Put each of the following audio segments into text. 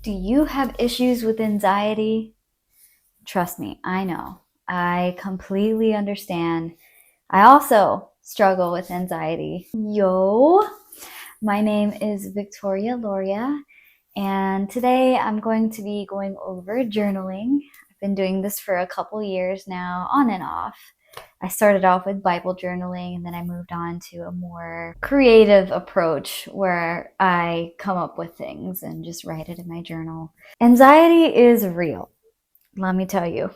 Do you have issues with anxiety? Trust me, I know. I completely understand. I also struggle with anxiety. Yo, my name is Victoria Loria, and today I'm going to be going over journaling. I've been doing this for a couple years now, on and off. I started off with Bible journaling, and then I moved on to a more creative approach where I come up with things and just write it in my journal. Anxiety is real, let me tell you.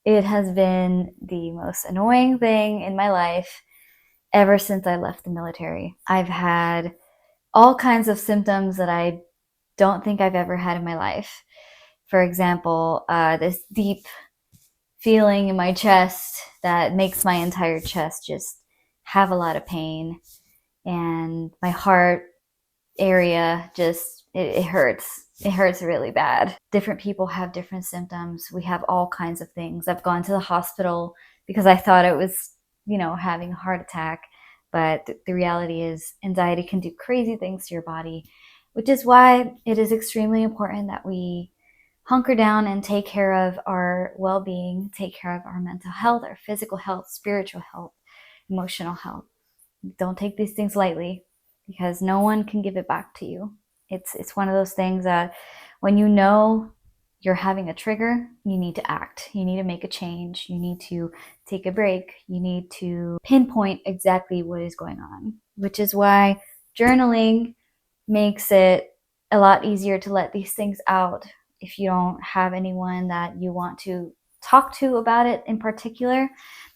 It has been the most annoying thing in my life ever since I left the military. I've had all kinds of symptoms that I don't think I've ever had in my life. For example, this deep feeling in my chest that makes my entire chest just have a lot of pain, and my heart area just it hurts. It hurts really bad. Different people have different symptoms. We have all kinds of things. I've gone to the hospital because I thought it was, having a heart attack, but the reality is anxiety can do crazy things to your body, which is why it is extremely important that we hunker down and take care of our well-being, take care of our mental health, our physical health, spiritual health, emotional health. Don't take these things lightly, because no one can give it back to you. It's one of those things that when you know you're having a trigger, you need to act. You need to make a change. You need to take a break. You need to pinpoint exactly what is going on, which is why journaling makes it a lot easier to let these things out. If you don't have anyone that you want to talk to about it in particular,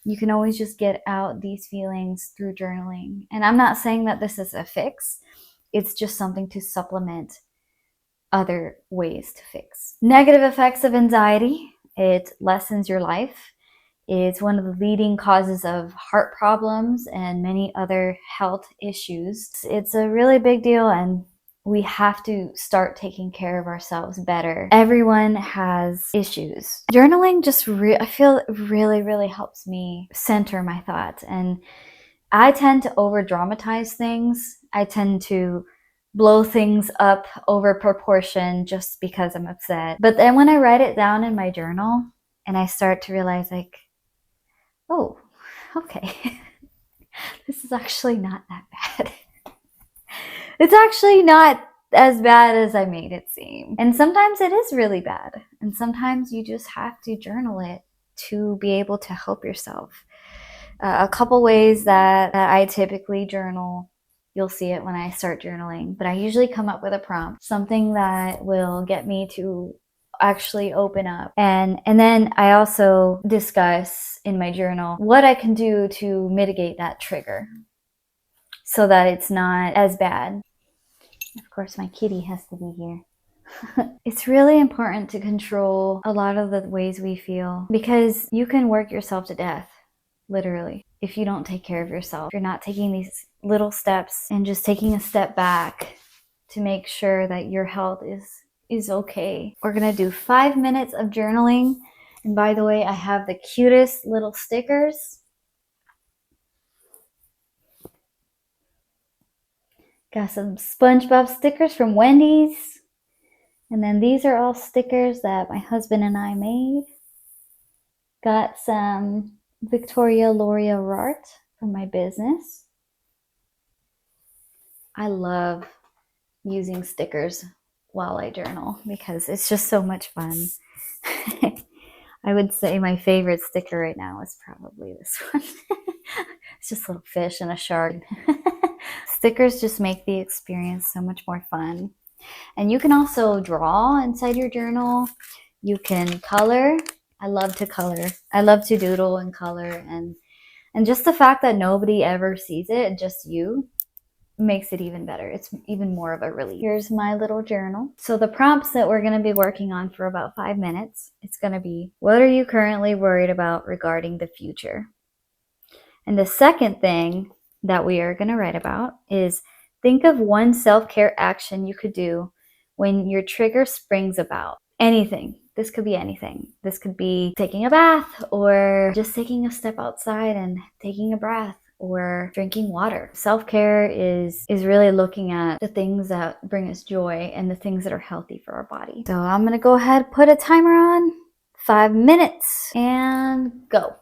you can always just get out these feelings through journaling. And I'm not saying that this is a fix. It's just something to supplement other ways to fix. Negative effects of anxiety: it lessens your life. It's one of the leading causes of heart problems and many other health issues. It's a really big deal, and we have to start taking care of ourselves better. Everyone has issues. Journaling just I feel really helps me center my thoughts. And I tend to over dramatize things. I tend to blow things up over proportion just because I'm upset. But then when I write it down in my journal and I start to realize, like, oh, okay, this is actually not that bad. It's actually not as bad as I made it seem. And sometimes it is really bad. And sometimes you just have to journal it to be able to help yourself. A couple ways that I typically journal, you'll see it when I start journaling, but I usually come up with a prompt, something that will get me to actually open up. And then I also discuss in my journal what I can do to mitigate that trigger so that it's not as bad. Of course, my kitty has to be here. It's really important to control a lot of the ways we feel, because you can work yourself to death, literally, if you don't take care of yourself. If you're not taking these little steps and just taking a step back to make sure that your health is okay. We're gonna do 5 minutes of journaling. And by the way, I have the cutest little stickers. Got some SpongeBob stickers from Wendy's. And then these are all stickers that my husband and I made. Got some Victoria Loria art from my business. I love using stickers while I journal because it's just so much fun. I would say my favorite sticker right now is probably this one. It's just a little fish and a shark. Stickers just make the experience so much more fun. And you can also draw inside your journal. You can color. I love to color. I love to doodle and color. And just the fact that nobody ever sees it, just you, makes it even better. It's even more of a relief. Here's my little journal. So the prompts that we're going to be working on for about 5 minutes, it's going to be, what are you currently worried about regarding the future? And the second thing that we are going to write about is, think of one self-care action you could do when your trigger springs about. Anything. This could be anything. This could be taking a bath, or just taking a step outside and taking a breath, or drinking water. Self-care is really looking at the things that bring us joy and the things that are healthy for our body. So I'm gonna go ahead, put a timer on, 5 minutes, and go.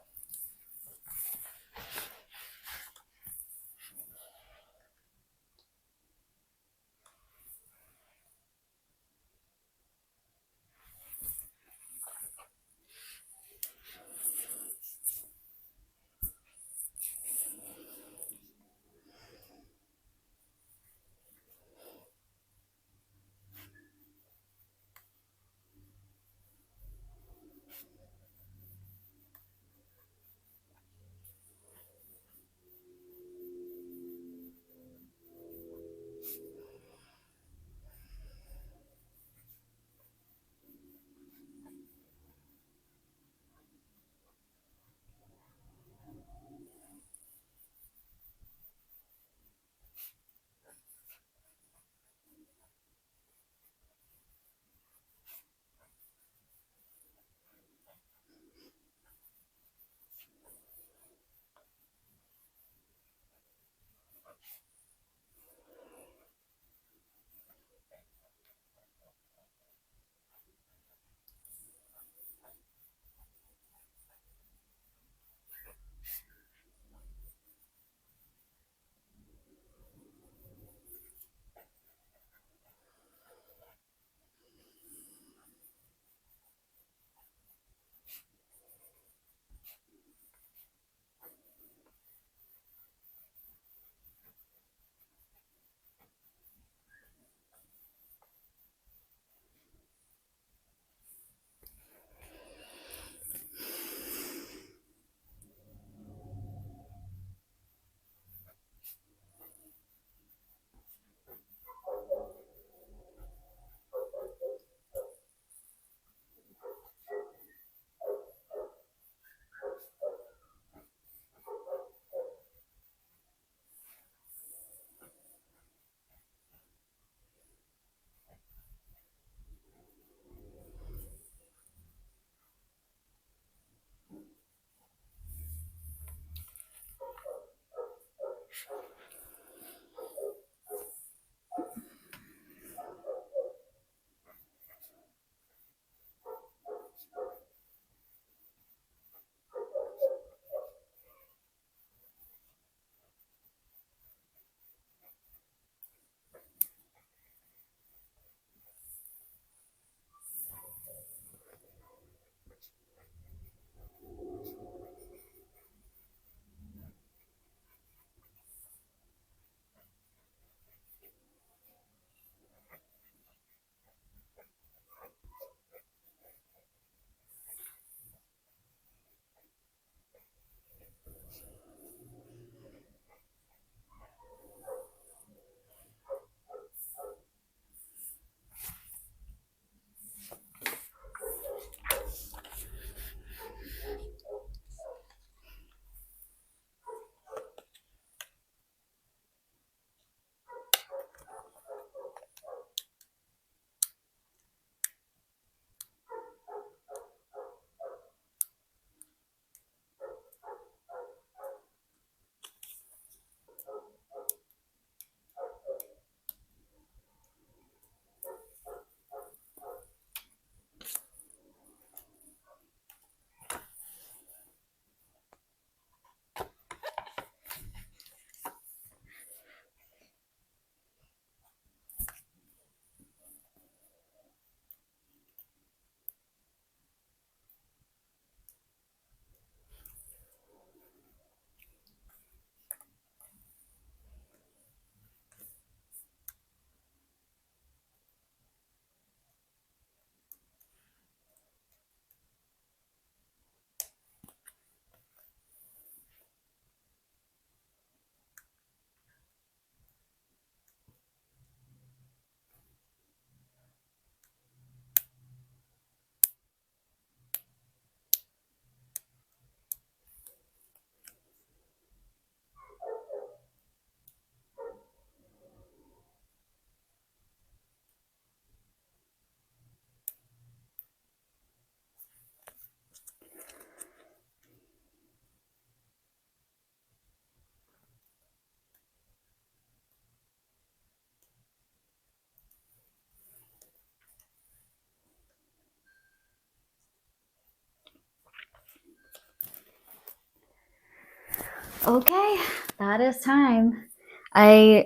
Okay, that is time. I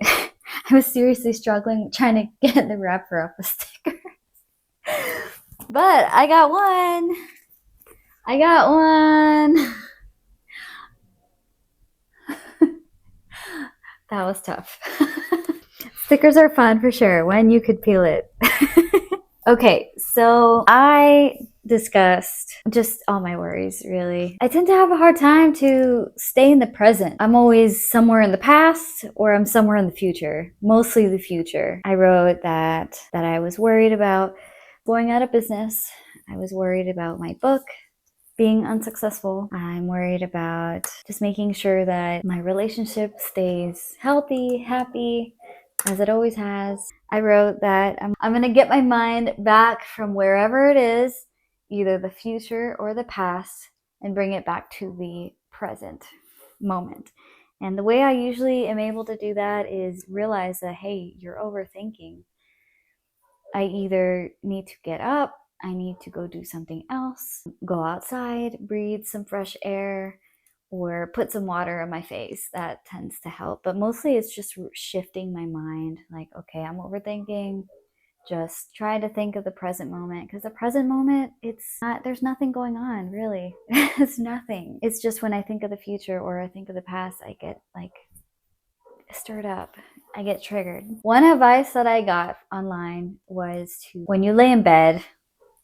I was seriously struggling trying to get the wrapper up a sticker. But I got one. I got one. That was tough. Stickers are fun for sure when you could peel it. Okay, so I discussed just all my worries, really. I tend to have a hard time to stay in the present. I'm always somewhere in the past or I'm somewhere in the future, mostly the future. I wrote that I was worried about going out of business. I was worried about my book being unsuccessful. I'm worried about just making sure that my relationship stays healthy, happy, as it always has. I wrote that I'm going to get my mind back from wherever it is, either the future or the past, and bring it back to the present moment. And the way I usually am able to do that is realize that, hey, you're overthinking. I either need to get up, I need to go do something else, go outside, breathe some fresh air, or put some water on my face. That tends to help. But mostly it's just shifting my mind. Like, okay, I'm overthinking. Just try to think of the present moment, because the present moment, it's not, there's nothing going on, really. It's nothing. It's just when I think of the future or I think of the past, I get like stirred up. I get triggered. One advice that I got online was to, when you lay in bed,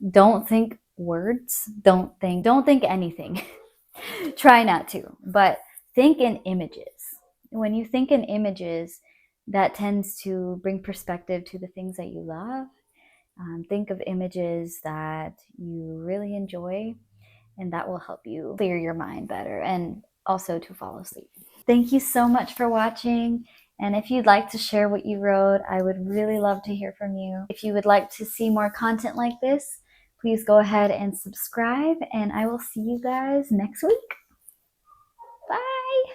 don't think words, don't think anything. Try not to, but think in images. When you think in images, that tends to bring perspective to the things that you love. Think of images that you really enjoy, and that will help you clear your mind better and also to fall asleep. Thank you so much for watching. And if you'd like to share what you wrote, I would really love to hear from you. If you would like to see more content like this, please go ahead and subscribe, and I will see you guys next week. Bye.